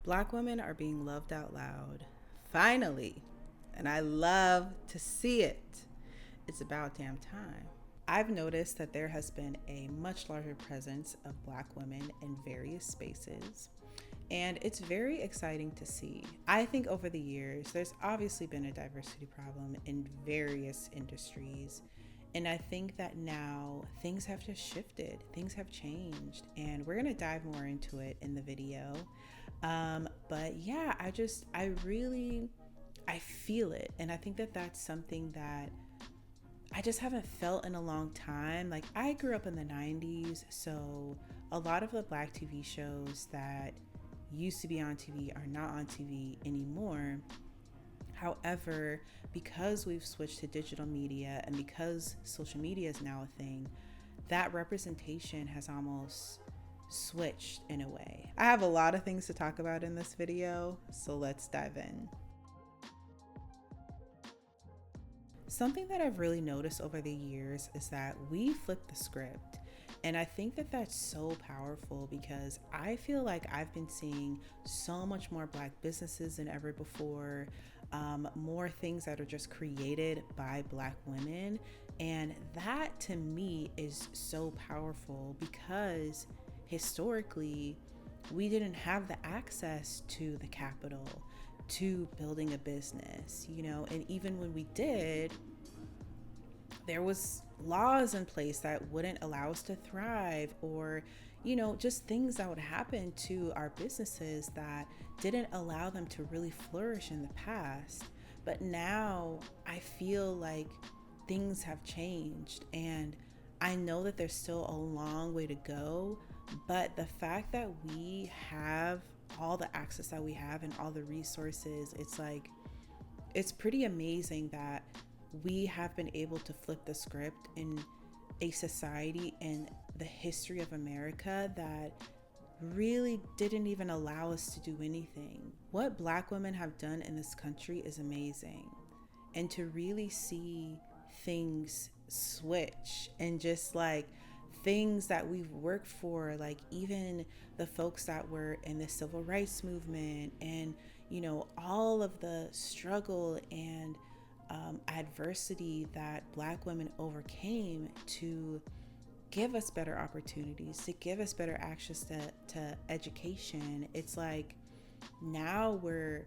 Black women are being loved out loud. Finally. And I love to see it. It's about damn time. I've noticed that there has been a much larger presence of Black women in various spaces, and it's very exciting to see. I think over the years, there's obviously been a diversity problem in various industries, and I think that now things have just shifted, things have changed, and we're gonna dive more into it in the video. But yeah, I feel it, and I think that that's something that I just haven't felt in a long time. Like, I grew up in the 90s, so a lot of the Black TV shows that used to be on TV are not on TV anymore. However, because we've switched to digital media and because social media is now a thing, that representation has almost switched in a way. I have a lot of things to talk about in this video, so let's dive in. Something that I've really noticed over the years is that we flip the script. And I think that that's so powerful because I feel like I've been seeing so much more Black businesses than ever before, more things that are just created by Black women. And that to me is so powerful because historically, we didn't have the access to the capital, to building a business, and even when we did, there was laws in place that wouldn't allow us to thrive, or just things that would happen to our businesses that didn't allow them to really flourish in the past. But now I feel like things have changed, and I know that there's still a long way to go, but the fact that we have all the access that we have and all the resources, it's pretty amazing that we have been able to flip the script in a society in the history of America that really didn't even allow us to do anything. What Black women have done in this country is amazing. And to really see things switch and just like things that we've worked for, like even the folks that were in the civil rights movement and, all of the struggle and adversity that Black women overcame to give us better opportunities, to give us better access to education. It's like now we're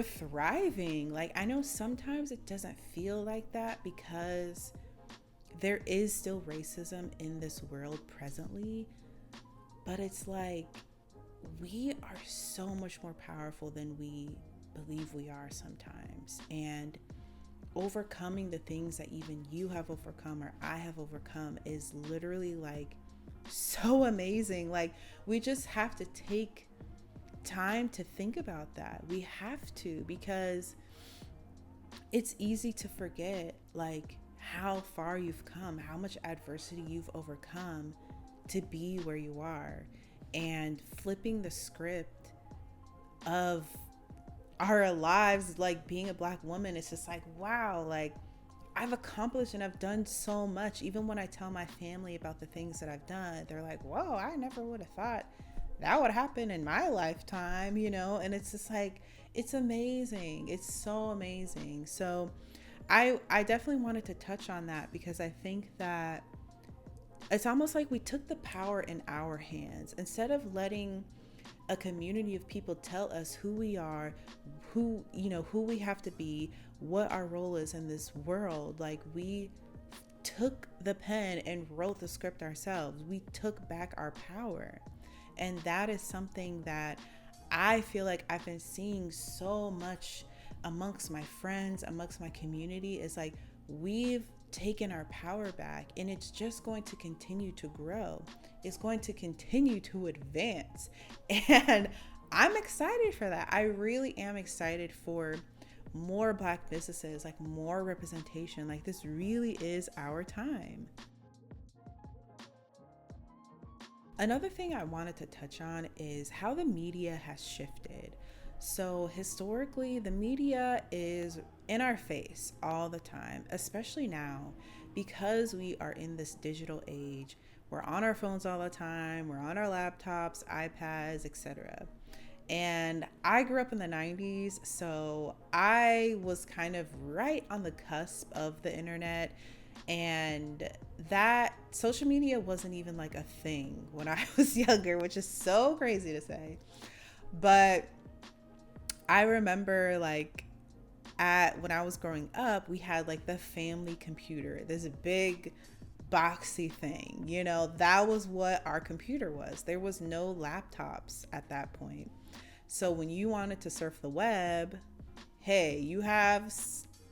thriving. Like, I know sometimes it doesn't feel like that because there is still racism in this world presently, but it's like we are so much more powerful than we believe we are sometimes. And overcoming the things that even you have overcome or I have overcome is literally like so amazing. Like, we just have to take time to think about that. We have to, because it's easy to forget like how far you've come, how much adversity you've overcome to be where you are. And flipping the script of our lives, like being a Black woman, it's just like, wow, like I've accomplished and I've done so much. Even when I tell my family about the things that I've done, they're like, whoa, I never would have thought that would happen in my lifetime, and it's just like, it's amazing. It's so amazing. So I definitely wanted to touch on that because I think that it's almost like we took the power in our hands instead of letting a community of people tell us who we are, who we have to be, what our role is in this world. Like, we took the pen and wrote the script ourselves. We took back our power. And that is something that I feel like I've been seeing so much amongst my friends, amongst my community. Is like, we've taken our power back, and it's just going to continue to grow. It's going to continue to advance. And I'm excited for that. I really am excited for more Black businesses, like more representation. Like, this really is our time. Another thing I wanted to touch on is how the media has shifted. So historically, the media is in our face all the time, especially now because we are in this digital age. We're on our phones all the time, we're on our laptops, iPads, etc. And I grew up in the 90s, so I was kind of right on the cusp of the internet. And that social media wasn't even like a thing when I was younger, which is so crazy to say. But I remember like at when I was growing up, we had like the family computer. There's a big boxy thing, that was what our computer was. There was no laptops at that point. So when you wanted to surf the web, hey, you have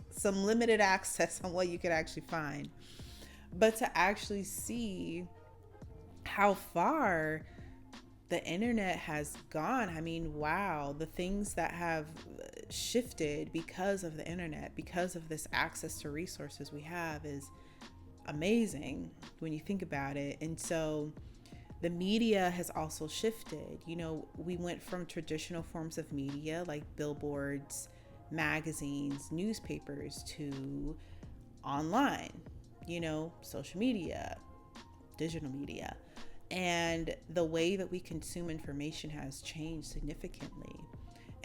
some limited access on what you could actually find. But to actually see how far the internet has gone, I mean, wow, the things that have shifted because of the internet, because of this access to resources we have is amazing when you think about it. And so the media has also shifted. We went from traditional forms of media like billboards, magazines, newspapers to online, social media, digital media. And the way that we consume information has changed significantly.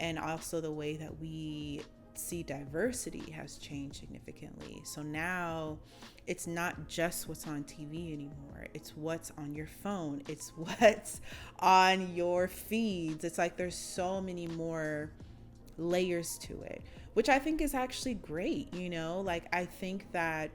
And also the way that we see diversity has changed significantly. So now it's not just what's on TV anymore. It's what's on your phone. It's what's on your feeds. It's like there's so many more layers to it, which I think is actually great. Like I think that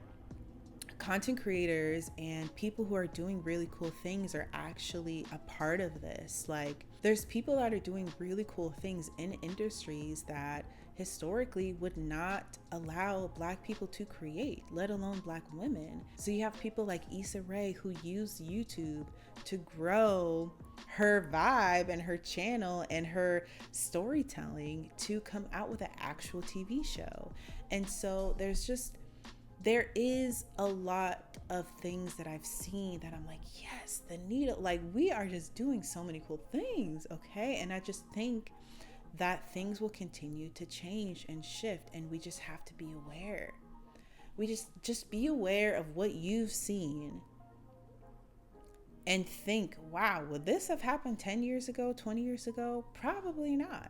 content creators and people who are doing really cool things are actually a part of this. Like there's people that are doing really cool things in industries that historically would not allow Black people to create, let alone Black women. So you have people like Issa Rae who use YouTube to grow her vibe and her channel and her storytelling to come out with an actual TV show. And so there is a lot of things that I've seen that I'm like, yes, the needle, like we are just doing so many cool things, okay? And I just think that things will continue to change and shift, and we just have to be aware. We just be aware of what you've seen and think, wow, would this have happened 10 years ago, 20 years ago? Probably not.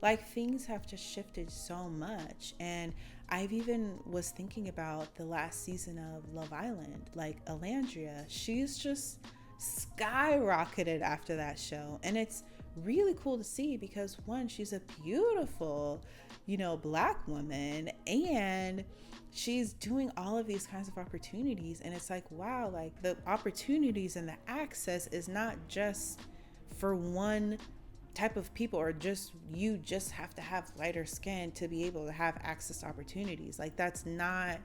Like things have just shifted so much. And I've even was thinking about the last season of Love Island, like Olandria, she's just skyrocketed after that show. And it's really cool to see because one, she's a beautiful, Black woman, and she's doing all of these kinds of opportunities. And it's like, wow, like the opportunities and the access is not just for one type of people, or you just have to have lighter skin to be able to have access to opportunities. Like that's not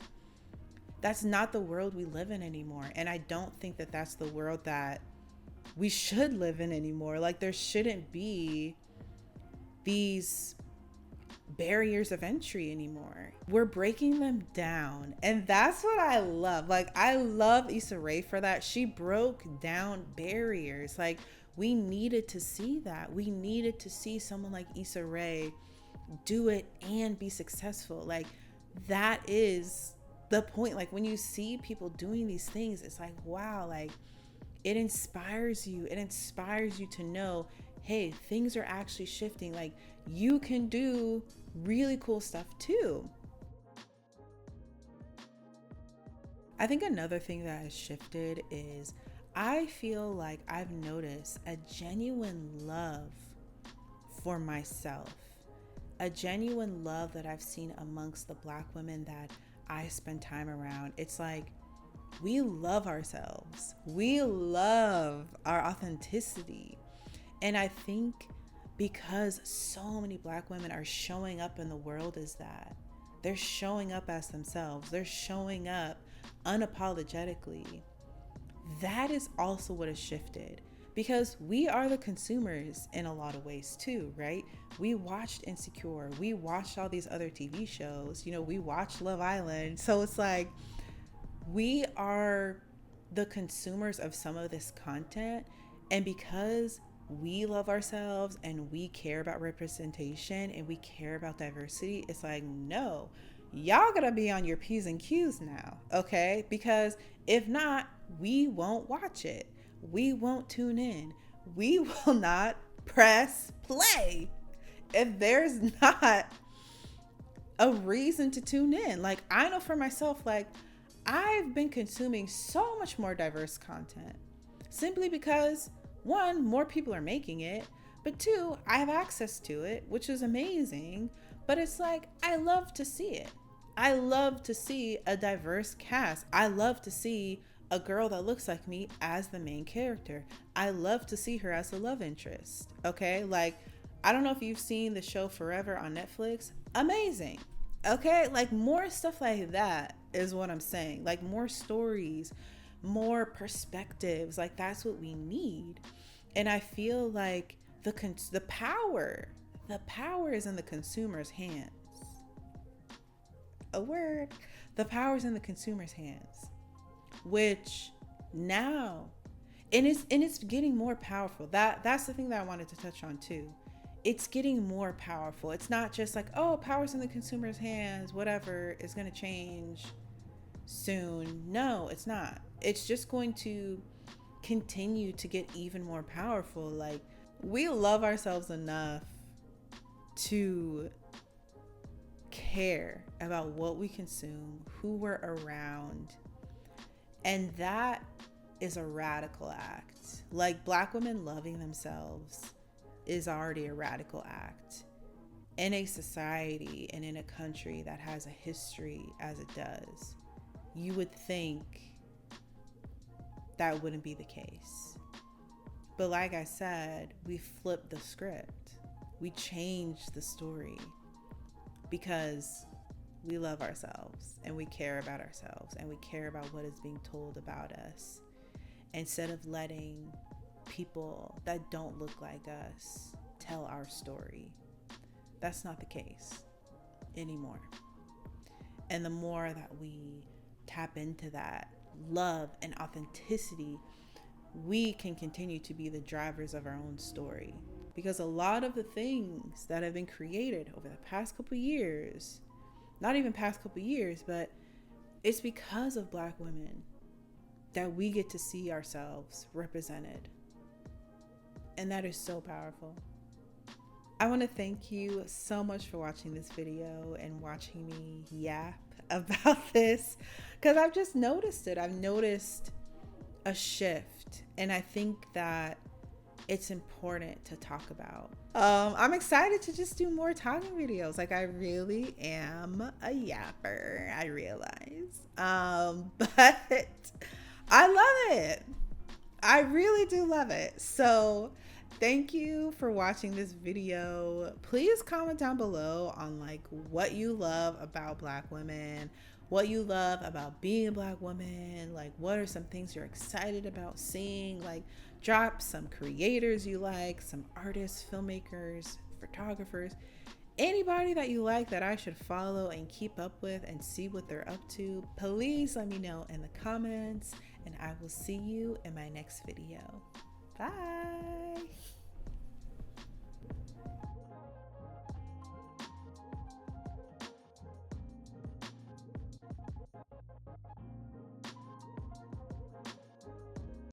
the world we live in anymore. And I don't think that that's the world that we should live in anymore. Like there shouldn't be these barriers of entry anymore. We're breaking them down. And that's what I love. Like I love Issa Rae for that. She broke down barriers. Like we needed to see that. We needed to see someone like Issa Rae do it and be successful. Like that is the point. Like when you see people doing these things, it's like, wow, like it inspires you. It inspires you to know, hey, things are actually shifting. Like you can do really cool stuff too. I think another thing that has shifted is I feel like I've noticed a genuine love for myself, a genuine love that I've seen amongst the Black women that I spend time around. It's like we love ourselves. We love our authenticity. And I think because so many Black women are showing up in the world as that, they're showing up as themselves. They're showing up unapologetically. That is also what has shifted, because we are the consumers in a lot of ways too, right? We watched Insecure. We watched all these other TV shows. We watched Love Island. So it's like we are the consumers of some of this content. And because we love ourselves and we care about representation and we care about diversity, it's like, no, y'all gotta be on your P's and Q's now, okay? Because if not, we won't watch it. We won't tune in. We will not press play if there's not a reason to tune in. Like, I know for myself, like, I've been consuming so much more diverse content simply because, one, more people are making it, but two, I have access to it, which is amazing. But it's like, I love to see it. I love to see a diverse cast. I love to see a girl that looks like me as the main character. I love to see her as a love interest. Okay? Like, I don't know if you've seen the show Forever on Netflix. Amazing. Okay? Like, more stuff like that is what I'm saying. Like, more stories, more perspectives. Like, that's what we need. And I feel like the power is in the consumer's hands. A word. The power is in the consumer's hands, which now, and it's getting more powerful. That's the thing that I wanted to touch on too. It's getting more powerful. It's not just like, oh, power's in the consumer's hands, whatever, is going to change soon. No, it's not. It's just going to continue to get even more powerful. Like, we love ourselves enough to care about what we consume, who we're around, and that is a radical act. Like, Black women loving themselves is already a radical act in a society and in a country that has a history as it does. You would think that wouldn't be the case, but like I said, we flipped the script. We changed the story because we love ourselves and we care about ourselves and we care about what is being told about us, instead of letting people that don't look like us tell our story. That's not the case anymore. And the more that we tap into that love and authenticity, we can continue to be the drivers of our own story. Because a lot of the things that have been created over the past couple years, not even past couple years, but it's because of Black women that we get to see ourselves represented. And that is so powerful. I want to thank you so much for watching this video and watching me yap about this, because I've just noticed it. I've noticed a shift, and I think that it's important to talk about. I'm excited to just do more talking videos. Like, I really am a yapper, I realize. But I love it. I really do love it. So thank you for watching this video. Please comment down below on like what you love about Black women, what you love about being a Black woman, like what are some things you're excited about seeing. Like, drop some creators you like, some artists, filmmakers, photographers, anybody that you like that I should follow and keep up with and see what they're up to. Please let me know in the comments, and I will see you in my next video. Bye.